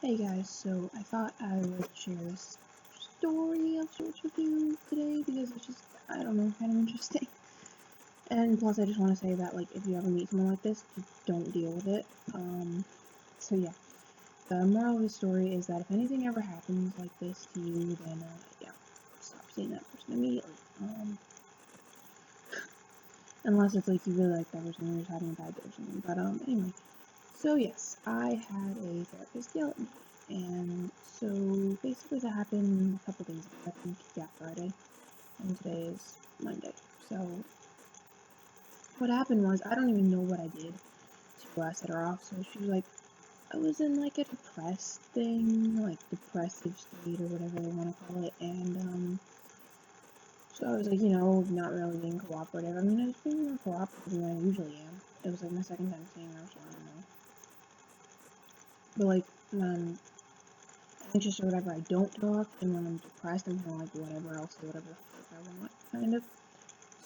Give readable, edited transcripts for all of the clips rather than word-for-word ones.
Hey guys, so I thought I would share this story of sorts with you today because it's just, I don't know, kind of interesting. And plus I just want to say that, like, if you ever meet someone like this, just don't deal with it. So yeah, the moral of the story is that if anything ever happens like this to you, then, yeah, stop seeing that person immediately. Unless it's like you really like that person and you're just having a bad day or something. But, anyway. So yes, I had a therapist yell at me, and so basically that happened a couple days ago. I think, yeah, Friday, and today is Monday. So what happened was I don't even know what I did to set her off. So she was like, I was in like a depressed thing, like depressive state or whatever they want to call it, and so I was like, not really being cooperative. I mean, I was being more cooperative than I usually am. It was like my second time seeing her, so I don't know. But like when I'm anxious or whatever, I don't talk, and when I'm depressed, I'm kind of like, whatever, I'll say whatever the fuck I want, kind of.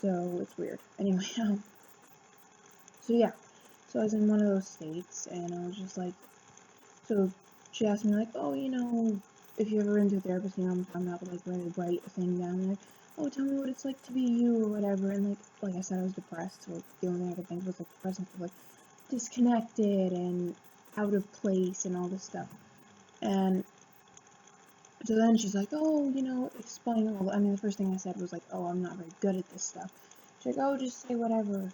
So it's weird. Anyway, so yeah, so I was in one of those states, and I was just like, so she asked me like, oh, if you ever been to a therapist, I'm talking about, like, where they write a thing down, and like, oh, tell me what it's like to be you, or whatever, and like I said, I was depressed, so the only thing I could think was like depressed and like disconnected and out of place and all this stuff, and so then she's like, oh, explain all. I mean, the first thing I said was like, oh, I'm not very good at this stuff. She's like, oh, just say whatever,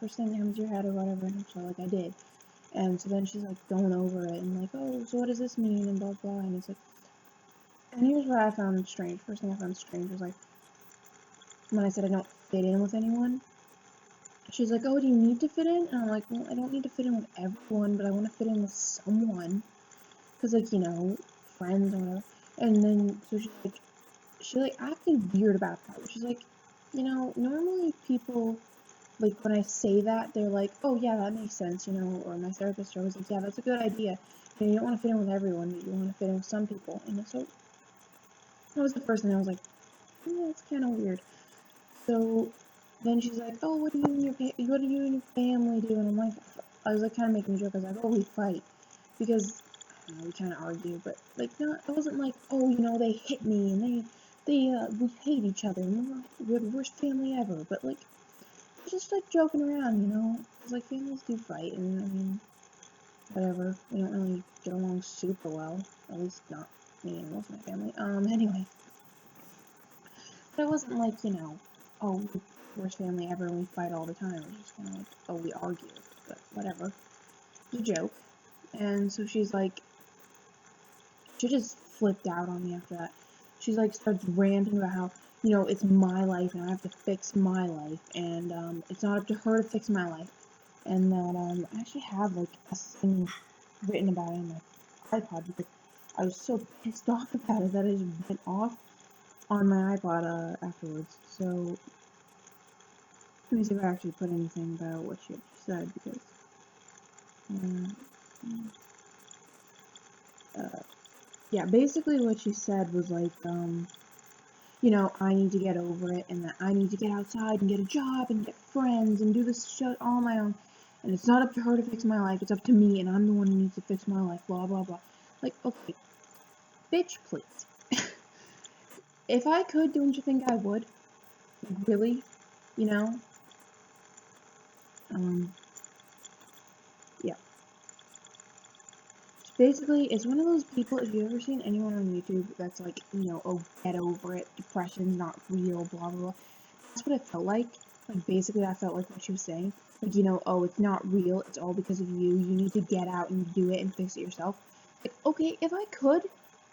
first thing that comes to your head or whatever. And so, like, I did. And so then she's like going over it and like, oh, so what does this mean? And blah, blah. And it's like, and here's what I found strange. First thing I found strange was like, when I said I don't fit in with anyone, she's like, oh, do you need to fit in? And I'm like, well, I don't need to fit in with everyone, but I want to fit in with someone. Because, like, friends or whatever. And then, so she's like, she like acted weird about that. She's like, normally people, like, when I say that, they're like, oh yeah, that makes sense, or my therapist always like, yeah, that's a good idea. You don't want to fit in with everyone, but you want to fit in with some people. And so that was the first thing I was like, that's kind of weird. So then she's like, oh, what do you and your family do? And I'm like, I was like kind of making a joke. I was like, oh, we fight because we kind of argue, but like not. It wasn't like, oh, they hit me and we hate each other and we're the worst family ever. But like, just like joking around, because like families do fight, and I mean, whatever. We don't really get along super well, at least not me and most of my family. Anyway, but it wasn't like, oh, worst family ever and we fight all the time. It was just kind of like, oh, we argue, but whatever. It's a joke. And so she's like, she just flipped out on me after that. She's like, starts ranting about how, it's my life and I have to fix my life, and it's not up to her to fix my life. And that, I actually have like a thing written about it on my iPod because I was so pissed off about it that I just went off on my iPod afterwards. So let me see if I actually put anything about what she said because yeah, basically what she said was like, I need to get over it and that I need to get outside and get a job and get friends and do this shit all on my own. And it's not up to her to fix my life, it's up to me, and I'm the one who needs to fix my life, blah, blah, blah. Like, okay, bitch, please. If I could, don't you think I would? Like, really? Yeah. Basically, it's one of those people, if you've ever seen anyone on YouTube that's like, oh, get over it, depression's not real, blah, blah, blah. That's what it felt like. Like, basically, that felt like what she was saying. Like, oh, it's not real, it's all because of you, you need to get out and do it and fix it yourself. Like, okay, if I could,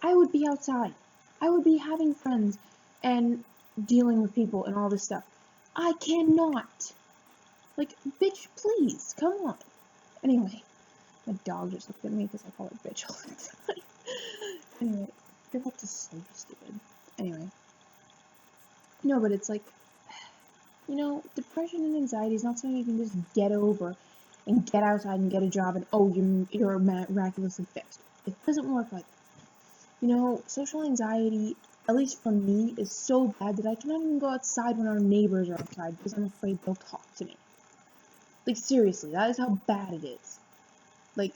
I would be outside. I would be having friends and dealing with people and all this stuff. I cannot. Like, bitch, please, come on. Anyway. My dog just looked at me because I call her bitch all the time. Anyway, you're about to so stupid. Anyway. No, but it's like, depression and anxiety is not something you can just get over and get outside and get a job and, oh, you're miraculously fixed. It doesn't work like that. Social anxiety, at least for me, is so bad that I cannot even go outside when our neighbors are outside because I'm afraid they'll talk to me. Like, seriously, that is how bad it is. Like,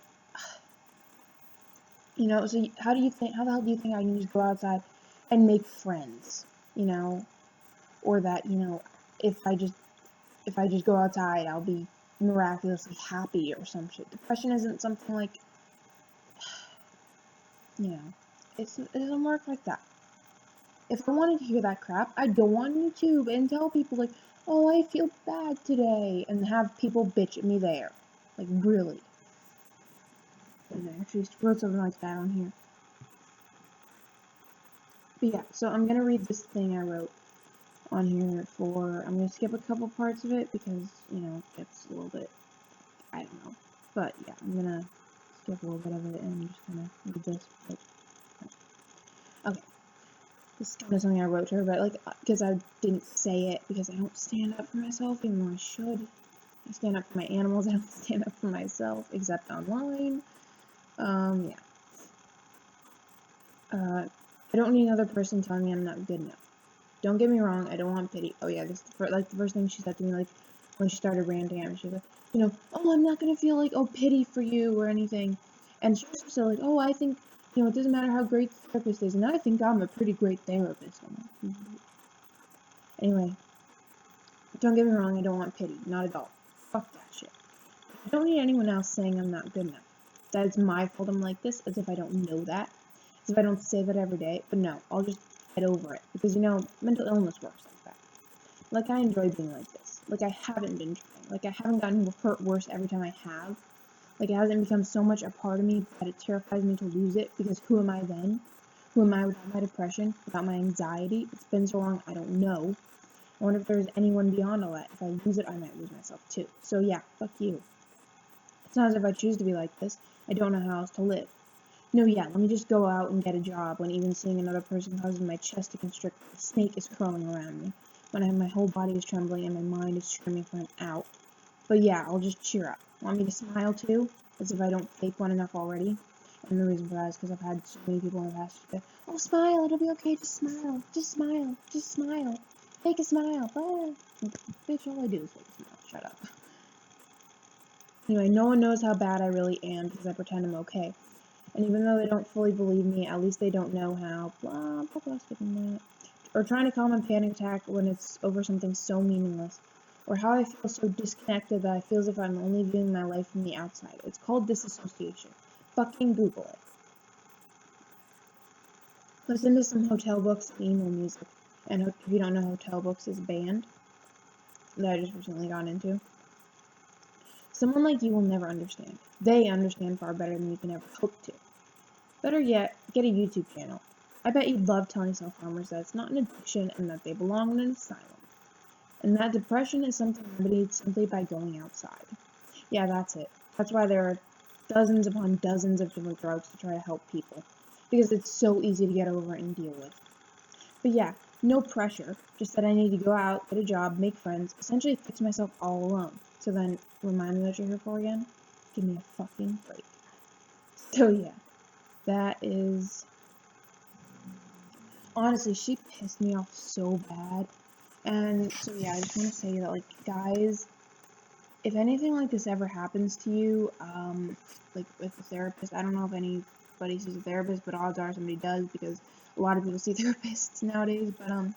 You know, so how the hell do you think I can just go outside and make friends, you know? Or that, you know, if I just go outside, I'll be miraculously happy or some shit. Depression isn't something like, you know, it doesn't work like that. If I wanted to hear that crap, I'd go on YouTube and tell people like, oh, I feel bad today, and have people bitch at me there. Like, really. And I actually wrote something like that on here. But yeah, so I'm gonna read this thing I wrote on here I'm gonna skip a couple parts of it because, you know, it gets a little bit, I don't know. But yeah, I'm gonna skip a little bit of it and just kind of read this. Okay. This is kind of something I wrote to her, but like, because I didn't say it because I don't stand up for myself, even though I should. I stand up for my animals, I don't stand up for myself, except online. Yeah. I don't need another person telling me I'm not good enough. Don't get me wrong, I don't want pity. Oh yeah, this is the first thing she said to me, like, when she started ranting at me, she was like, you know, oh, I'm not gonna feel like, oh, pity for you or anything. And she was also like, oh, I think, you know, it doesn't matter how great the therapist is, and I think I'm a pretty great therapist. Anyway, don't get me wrong, I don't want pity. Not at all. Fuck that shit. I don't need anyone else saying I'm not good enough. That it's my fault I'm like this, as if I don't know that. As if I don't say that every day. But no, I'll just get over it. Because, you know, mental illness works like that. Like, I enjoy being like this. Like, I haven't been trying. Like, I haven't gotten hurt worse every time I have. Like, it hasn't become so much a part of me that it terrifies me to lose it. Because who am I then? Who am I without my depression? Without my anxiety? It's been so long, I don't know. I wonder if there's anyone beyond all that. If I lose it, I might lose myself too. So yeah, fuck you. It's not as if I choose to be like this. I don't know how else to live. No, yeah, let me just go out and get a job when even seeing another person causes my chest to constrict. A snake is crawling around me. When my whole body is trembling and my mind is screaming for an out. But yeah, I'll just cheer up. Want me to smile too? As if I don't fake one enough already. And the reason for that is because I've had so many people in the past say, oh, smile, it'll be okay, just smile, just smile, just smile. Fake a smile. Ah. Bitch, all I do is fake a smile. Shut up. Anyway, no one knows how bad I really am because I pretend I'm okay. And even though they don't fully believe me, at least they don't know how, blah, blah, blah, skipping that. Or trying to calm a panic attack when it's over something so meaningless. Or how I feel so disconnected that I feel as if I'm only viewing my life from the outside. It's called disassociation. Fucking Google it. Listen to some Hotel Books and emo music. And if you don't know, Hotel Books is a band that I just recently got into. Someone like you will never understand. They understand far better than you can ever hope to. Better yet, get a YouTube channel. I bet you'd love telling self-harmers that it's not an addiction and that they belong in an asylum. And that depression is something remedied simply by going outside. Yeah, that's it. That's why there are dozens upon dozens of different drugs to try to help people. Because it's so easy to get over and deal with. But yeah, no pressure. Just that I need to go out, get a job, make friends, essentially fix myself all alone. So then, remind me what you're here for again? Give me a fucking break. So yeah, that is... Honestly, she pissed me off so bad. And so yeah, I just want to say that, like, guys, if anything like this ever happens to you, like with a therapist, I don't know if anybody sees a therapist, but odds are somebody does because a lot of people see therapists nowadays. But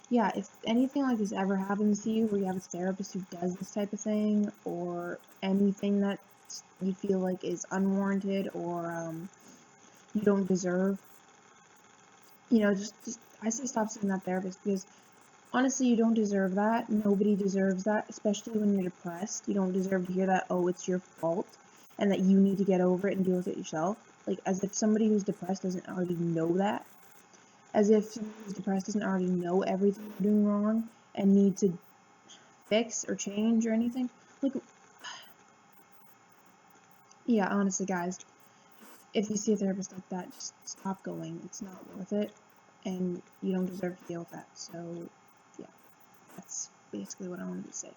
yeah, if anything like this ever happens to you, where you have a therapist who does this type of thing, or anything that you feel like is unwarranted or you don't deserve, you know, just I say stop seeing that therapist because honestly, you don't deserve that. Nobody deserves that, especially when you're depressed. You don't deserve to hear that, oh, it's your fault, and that you need to get over it and deal with it yourself. Like, as if somebody who's depressed doesn't already know that. As if somebody who's depressed doesn't already know everything they're doing wrong and need to fix or change or anything. Like, yeah, honestly, guys, if you see a therapist like that, just stop going. It's not worth it, and you don't deserve to deal with that. So, yeah, that's basically what I wanted to say.